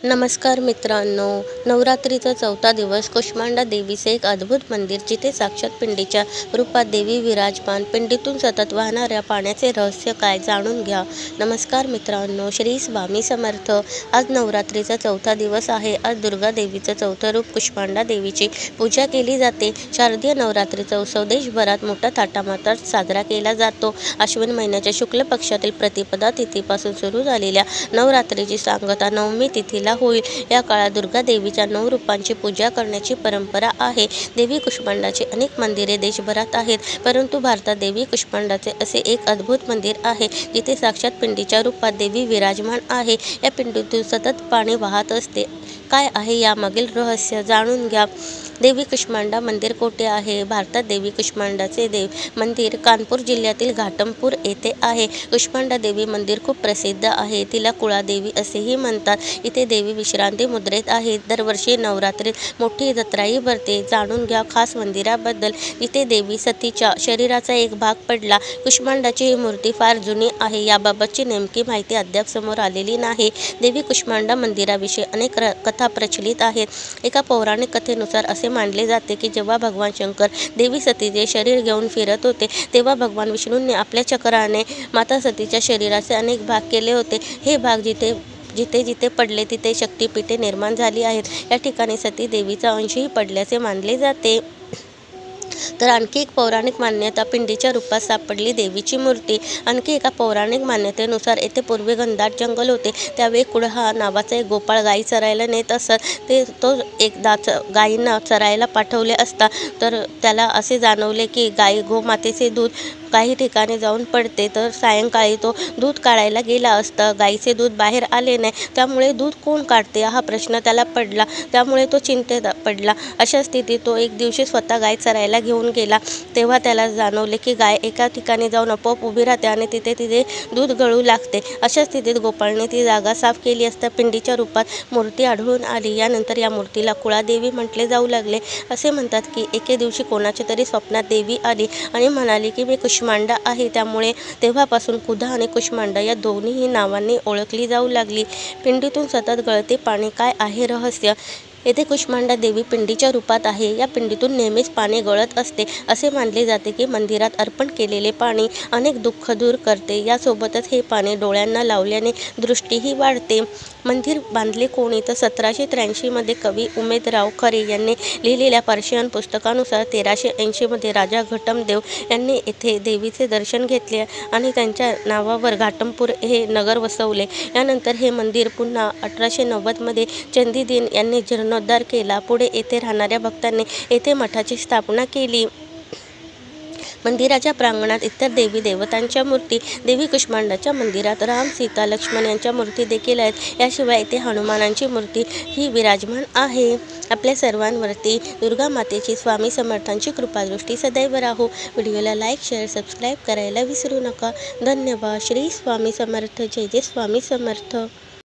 नमस्कार मित्रांनो, नवरात्रीचा चौथा दिवस कुष्मांडा देवीचे एक अद्भुत मंदिर, जिथे साक्षात पिंडीच्या रूपात देवी विराजमान. पिंडीतून सतत वाहणाऱ्या पाण्याचे रहस्य काय, जाणून घ्या. नमस्कार मित्रांनो, श्री स्वामी समर्थ. आज नवरात्रीचा चौथा दिवस आहे. आज दुर्गा देवीचं चौथं रूप कुष्मांडा देवीची पूजा केली जाते. शारदीय नवरात्रीचा उत्सव देशभरात मोठ्या थाटामाटात साजरा केला जातो. अश्विन महिन्याच्या शुक्ल पक्षातील प्रतिपदा तिथीपासून सुरू झालेल्या नवरात्रीची सांगता नवमी तिथीला होईल. या काळात दुर्गा देवीच्या 9 रूपांची पूजा करण्याची परंपरा आहे. देवी कुष्मांडाची अनेक मंदिरे देशभरात आहेत, परंतु भारतात देवी कुष्मांडाचे असे एक अद्भुत मंदिर आहे, जिथे साक्षात पिंडीच्या रूपात देवी विराजमान आहे. या पिंडीतून सतत पाणी वाहत असते. काय आहे यामागील रहस्य, जाणून घ्या. देवी कुष्मांडा मंदिर कोठे आहे? भारतात देवी कुष्मांडाचे मंदिर कानपूर जिल्ह्यातील घाटमपूर येथे आहे. कुष्मांडा देवी मंदिर खूप प्रसिद्ध आहे. तिला कुळादेवी असेही म्हणतात. इथे देवी विश्रांती मुद्रेत आहे. दरवर्षी नवरात्रीत मोठी जत्राही भरते. जाणून घ्या खास मंदिराबद्दल. इथे देवी सतीच्या शरीराचा एक भाग पडला. कुष्मांडाची ही मूर्ती फार जुनी आहे. याबाबतची नेमकी माहिती अद्याप समोर आलेली नाही. देवी कुष्मांडा मंदिराविषयी अनेक कथा प्रचलित आहेत. एका पौराणिक कथेनुसार असे मानले जाते की जेव्हा भगवान शंकर देवी सतीचे शरीर घेऊन फिरत होते, तेव्हा भगवान विष्णूंनी आपल्या चक्राने माता सतीच्या शरीराचे अनेक भाग केले होते. हे भाग जिथे जिथे पडले तिथे शक्तिपीठे निर्माण झाली आहेत. या ठिकाणी सती देवीचा अंशही पडल्याचे मानले जाते. तर आणखी एक पौराणिक मान्यता, पिंडीच्या रूपात सापडली देवीची मूर्ती. आणखी एका पौराणिक मान्यतेनुसार येथे पूर्वी घनदाट जंगल होते. त्यावेळी कुळहा नावाचा एक गोपाळ गायी चरायला नेत असत. तो एकदा गायींना चरायला पाठवले असता तर त्याला असे जाणवले की गोमातेचे दूध काही ठिकाणी जाऊन पडते. तर सायंकाळी तो दूध काढायला गेला असता गायीचे दूध बाहेर आले नाही. त्यामुळे दूध कोण काढते हा प्रश्न त्याला पडला. त्यामुळे तो चिंतेत पडला. अशा स्थितीत तो एक दिवशी स्वतः गाय चरायला घेऊन गेला. तेव्हा त्याला जाणवले की गाय एका ठिकाणी जाऊन आपोआप उभी राहते आणि तिथे दूध गळू लागते. अशा स्थितीत गोपाळने ती जागा साफ केली असता पिंडीच्या रूपात मूर्ती आढळून आली. यानंतर या मूर्तीला कुळादेवी म्हटले जाऊ लागले. असे म्हणतात की एके दिवशी कोणाच्या तरी स्वप्नात देवी आली आणि म्हणाली की मी कुष्मांडा आहे. त्यामुळे तेव्हापासून कुधा आणि कुष्मांडा या दोन्ही नावांनी ओळखली जाऊ लागली. पिंडीतून सतत गळते पाणी, काय आहे रहस्य? येथे कुष्मांडा देवी पिंडीच्या रूपात आहे. या पिंडीतून नेहमीच पाणी गळत असते. असे मानले जाते की मंदिरात अर्पण केलेले पाणी अनेक दुःख दूर करते. यासोबतच हे पाणी डोळ्यांना लावल्याने दृष्टीही वाढते. मंदिर बांधले कोणी? तर 1783 मध्ये कवी उमेदराव खरे यांनी लिहिलेल्या पर्शियन पुस्तकानुसार 1380 मध्ये राजा घटमदेव यांनी येथे देवीचे दर्शन घेतले आणि त्यांच्या नावावर घाटमपूर हे नगर वसवले. यानंतर हे मंदिर पुन्हा 1890 मध्ये चंदीदीन यांनी जीर्णोद्धार केला. पुढे येथे राहणाऱ्या भक्तांनी येथे मठाची स्थापना केली. मंदिराच्या प्रांगणात इतर देवी देवतांच्या मूर्ती, देवी कुष्मांडाच्या मंदिरात राम, सीता, लक्ष्मण यांच्या मूर्ती देखील आहेत. याशिवाय इथे हनुमानांची मूर्ती ही विराजमान आहे. आपल्या सर्वांवरती दुर्गा मातेची, स्वामी समर्थांची कृपादृष्टी सदैव राहो. व्हिडिओला लाईक, शेअर, सबस्क्राईब करायला विसरू नका. धन्यवाद. श्री स्वामी समर्थ. जय जय स्वामी समर्थ.